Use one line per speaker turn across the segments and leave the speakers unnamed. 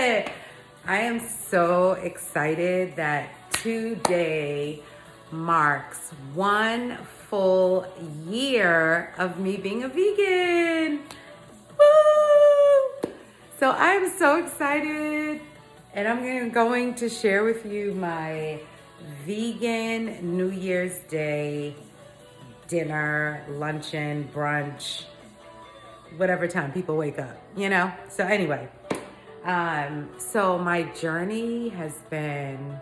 it. I am so excited that today marks 1 full year of me being a vegan. Woo! So I'm so excited, and I'm going to share with you my vegan New Year's Day dinner, luncheon, brunch, whatever time people wake up, you know? So anyway, so my journey has been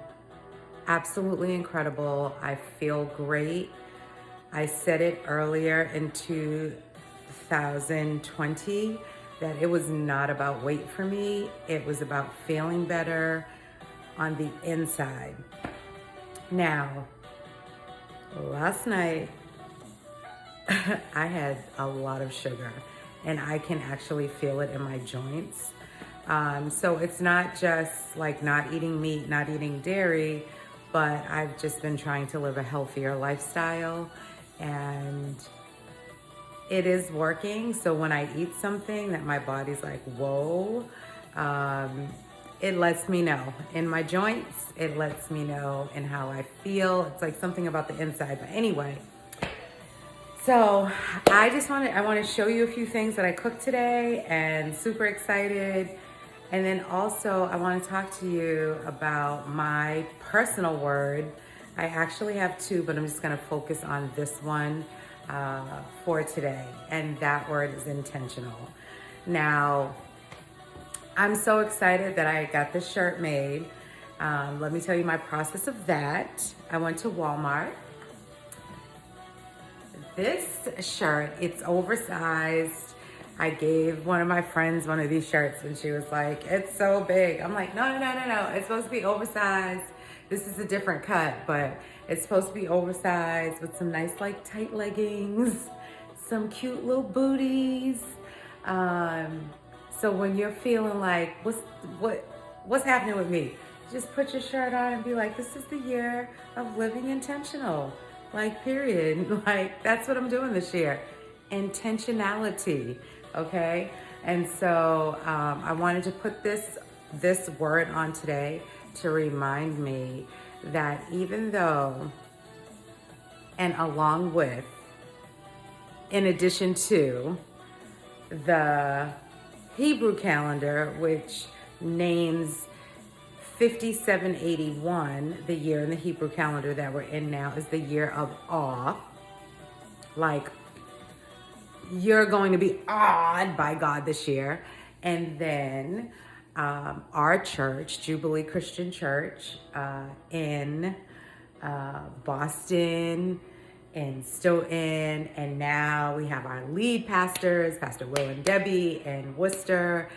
absolutely incredible. I feel great. I said it earlier in 2020 that it was not about weight for me. It was about feeling better on the inside. Now, last night, I had a lot of sugar and I can actually feel it in my joints. So it's not just like not eating meat, not eating dairy, but I've just been trying to live a healthier lifestyle and it is working. So when I eat something that my body's like, whoa, it lets me know in my joints. It lets me know in how I feel. It's like something about the inside. But anyway, so I want to show you a few things that I cooked today and super excited. And then also I want to talk to you about my personal word. I actually have two, but I'm just going to focus on this one for today. And that word is intentional. Now, I'm so excited that I got this shirt made. Let me tell you my process of that. I went to Walmart. This shirt, it's oversized. I gave one of my friends one of these shirts and she was like, it's so big. I'm like, no. It's supposed to be oversized. This is a different cut, but it's supposed to be oversized with some nice like tight leggings, some cute little booties. So when you're feeling like, what's happening with me? Just put your shirt on and be like, this is the year of living intentional. Like, period. Like, that's what I'm doing this year. Intentionality, okay? And so I wanted to put this word on today to remind me that even though, and along with, in addition to the Hebrew calendar, which names 5781, the year in the Hebrew calendar that we're in now, is the year of awe. Like, you're going to be awed by God this year. And then our church, Jubilee Christian Church in Boston, in Stoughton, and now we have our lead pastors, Pastor Will and Debbie in Worcester.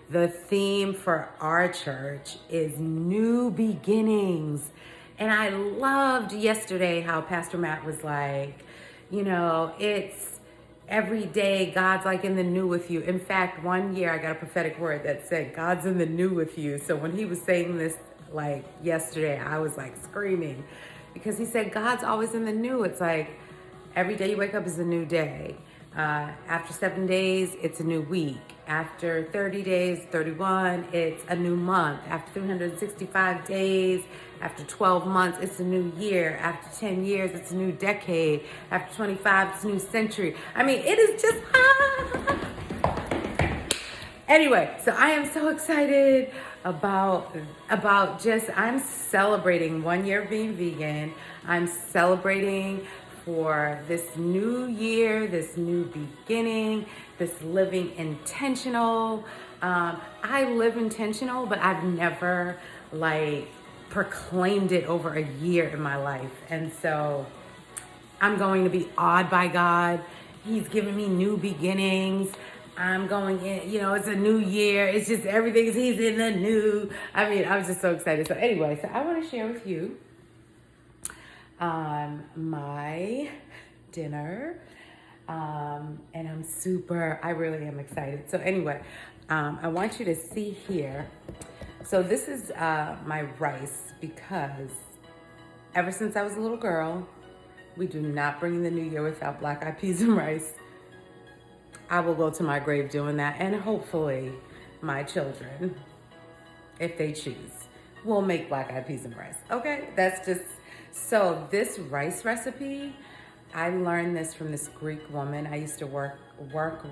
The theme for our church is new beginnings. And I loved yesterday how Pastor Matt was like, you know, it's every day God's like in the new with you. In fact, one year I got a prophetic word that said God's in the new with you. So when he was saying this like yesterday, I was like screaming because he said God's always in the new. It's like every day you wake up is a new day. After 7 days, it's a new week. After 30 days, 31, it's a new month. After 365 days, after 12 months, it's a new year. After 10 years, it's a new decade. After 25, it's a new century. I mean, it is just, Anyway, so I am so excited about just, I'm celebrating 1 year of being vegan. I'm celebrating for this new year, this new beginning, this living intentional. I live intentional, but I've never like proclaimed it over a year in my life. And so I'm going to be awed by God. He's giving me new beginnings. I'm going in, you know, it's a new year. It's just everything, he's in the new. I mean, I was just so excited. So anyway, so I want to share with you my dinner. And I really am excited. So anyway, I want you to see here. So this is my rice because ever since I was a little girl, we do not bring in the new year without black eyed peas and rice. I will go to my grave doing that, and hopefully my children. if they choose. We'll make black-eyed peas and rice. Okay, that's just, so this rice recipe, I learned this from this Greek woman I used to work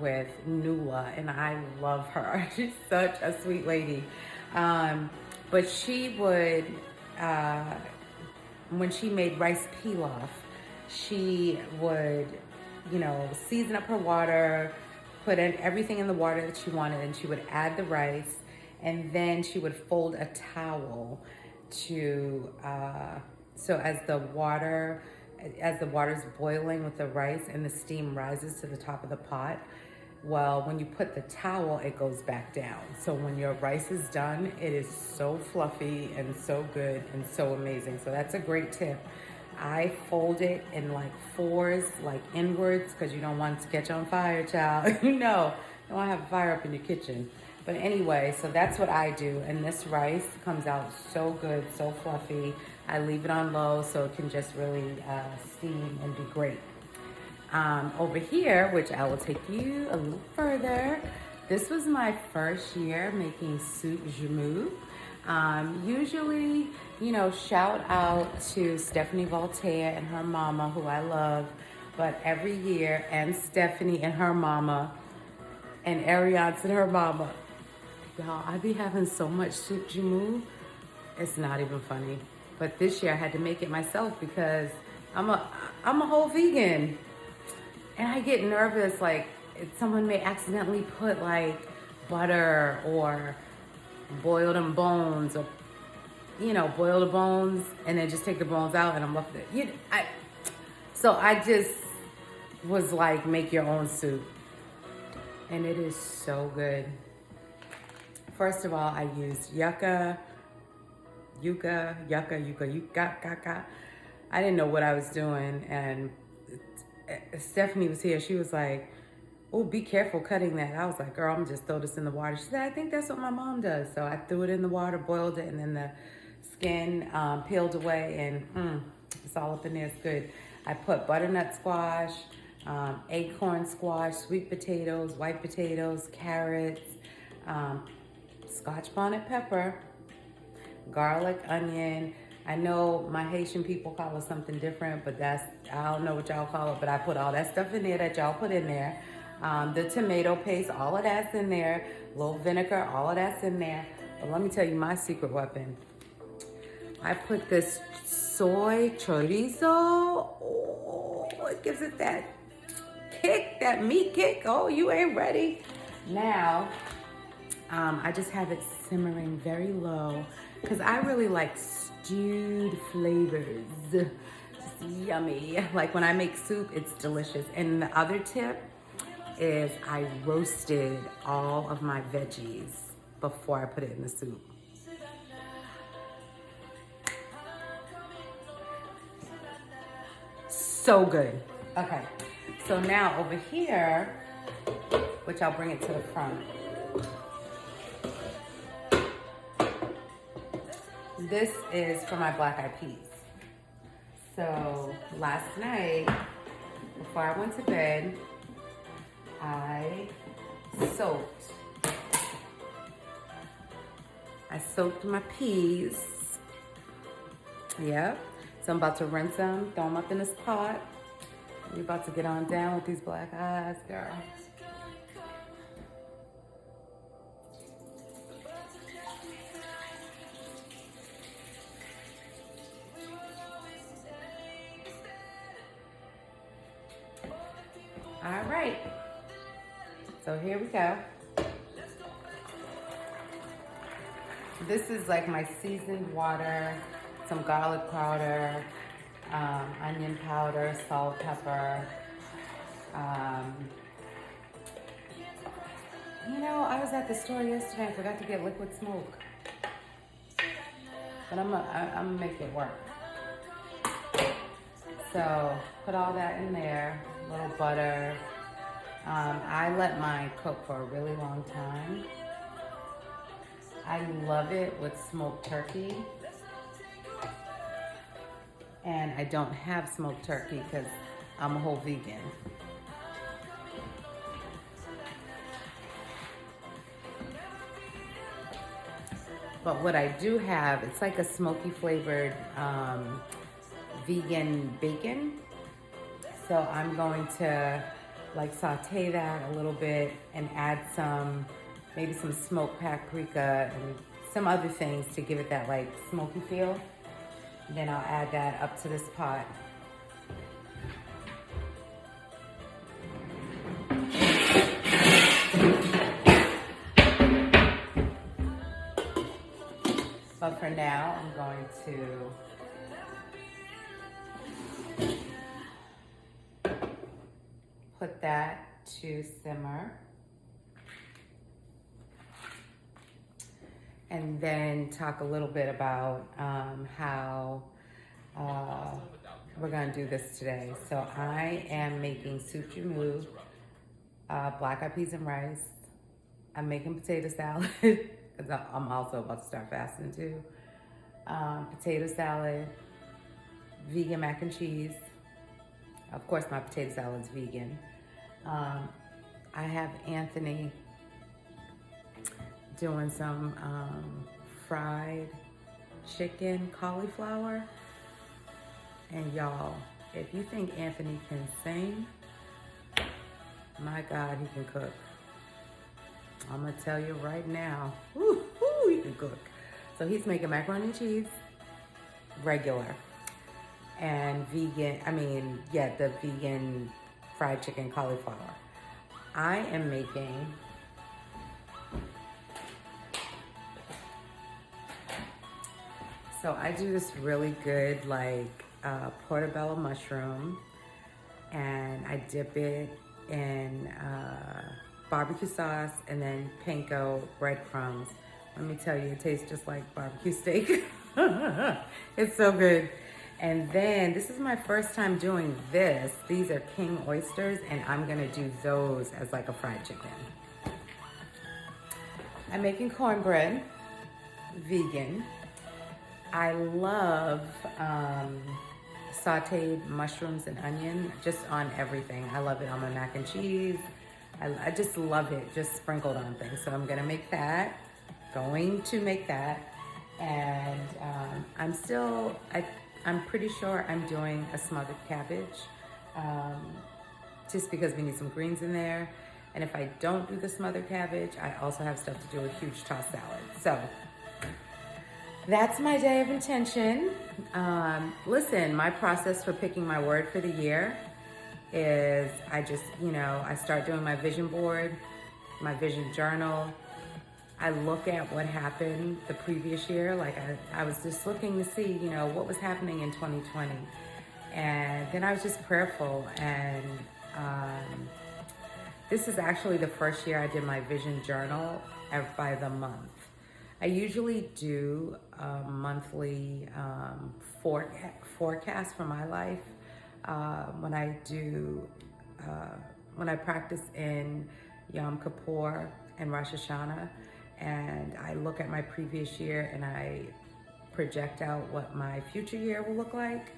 with, Nula, and I love her. She's such a sweet lady. But she would, when she made rice pilaf, she would, you know, season up her water, put in everything in the water that she wanted, and she would add the rice, and then she would fold a towel to, so as the water's boiling with the rice and the steam rises to the top of the pot, well, when you put the towel, it goes back down. So when your rice is done, it is so fluffy and so good and so amazing. So that's a great tip. I fold it in like fours, like inwards, because you don't want it to catch on fire, child. You know, you don't want to have a fire up in your kitchen. But anyway, so that's what I do. And this rice comes out so good, so fluffy. I leave it on low so it can just really steam and be great. Over here, which I will take you a little further, this was my first year making soup Joumou. Usually, you know, shout out to Stephanie Voltaire and her mama, who I love, but every year, and Stephanie and her mama, and Ariane and her mama, y'all, I be having so much soup Joumou, it's not even funny. But this year I had to make it myself because I'm a whole vegan. And I get nervous, like, if someone may accidentally put, like, butter or boil them bones, or, you know, boil the bones and then just take the bones out, and I'm left with it. So I just was like, make your own soup. And it is so good. First of all, I used yucca. I didn't know what I was doing, and Stephanie was here. She was like, oh, be careful cutting that. I was like, girl, I'm just throw this in the water. She said, I think that's what my mom does. So I threw it in the water, boiled it, and then the skin peeled away, and it's all up in there. It's good. I put butternut squash, acorn squash, sweet potatoes, white potatoes, carrots, Scotch bonnet pepper, garlic, onion. I know my Haitian people call it something different, but I don't know what y'all call it, but I put all that stuff in there that y'all put in there. The tomato paste, all of that's in there. A little vinegar, all of that's in there. But let me tell you my secret weapon. I put this soy chorizo. Oh, it gives it that kick, that meat kick. Oh, you ain't ready. Now, I just have it simmering very low because I really like stewed flavors. Just yummy. Like when I make soup, it's delicious. And the other tip is I roasted all of my veggies before I put it in the soup. So good. Okay, so now over here, which I'll bring it to the front. This is for my black-eyed peas. So last night, before I went to bed, I soaked my peas. Yep. So I'm about to rinse them, throw them up in this pot. We're about to get on down with these black eyes, girl. All right, so here we go. This is like my seasoned water, some garlic powder, onion powder, salt, pepper. You know, I was at the store yesterday. I forgot to get liquid smoke, but I'm gonna make it work. So put all that in there. A little butter. I let mine cook for a really long time. I love it with smoked turkey. And I don't have smoked turkey because I'm a whole vegan. But what I do have, it's like a smoky flavored vegan bacon. So I'm going to like saute that a little bit and add maybe some smoked paprika and some other things to give it that like smoky feel. Then I'll add that up to this pot. But for now, I'm going to put that to simmer. And then talk a little bit about how we're gonna do this today. So I am making soup Joumou, black eyed peas and rice. I'm making potato salad, because I'm also about to start fasting too. Potato salad, vegan mac and cheese. Of course my potato salad's vegan. I have Anthony doing some fried chicken cauliflower. And y'all, if you think Anthony can sing, my God, he can cook. I'm gonna tell you right now, he can cook. So he's making macaroni cheese, regular, and vegan, the vegan fried chicken cauliflower. I am making so I do this really good portobello mushroom, and I dip it in barbecue sauce and then panko breadcrumbs. Let me tell you, it tastes just like barbecue steak. It's so good. And then this is my first time doing this. These are king oysters, and I'm gonna do those as like a fried chicken. I'm making cornbread, vegan. I love sauteed mushrooms and onion just on everything. I love it on my mac and cheese. I just love it just sprinkled on things. So I'm gonna make that, and I'm pretty sure I'm doing a smothered cabbage, just because we need some greens in there. And if I don't do the smothered cabbage, I also have stuff to do a huge tossed salad. So that's my day of intention. Listen, my process for picking my word for the year is I start doing my vision board, my vision journal. I look at what happened the previous year. Like I was just looking to see, what was happening in 2020. And then I was just prayerful. And this is actually the first year I did my vision journal by the month. I usually do a monthly forecast for my life when I practice in Yom Kippur and Rosh Hashanah, and I look at my previous year and I project out what my future year will look like.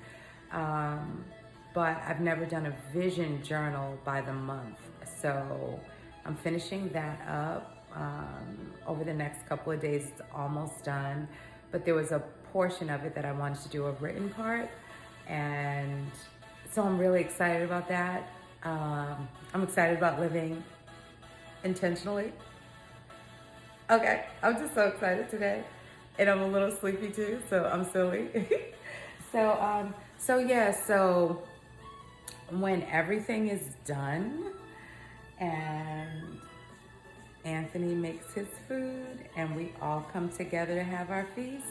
But I've never done a vision journal by the month, so I'm finishing that up. Over the next couple of days. It's almost done, but there was a portion of it that I wanted to do a written part, and so I'm really excited about that. I'm excited about living intentionally. Okay, I'm just so excited today, and I'm a little sleepy too, so I'm silly. So when everything is done and Anthony makes his food and we all come together to have our feast,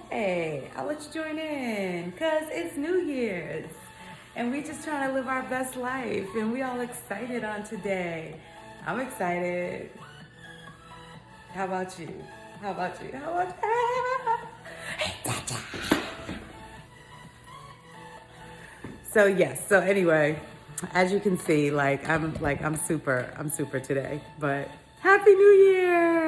hey, I'll let you join in, because it's New Year's and we just trying to live our best life, and we all excited on today. I'm excited. How about you? So anyway, as you can see, I'm super today, but Happy New Year!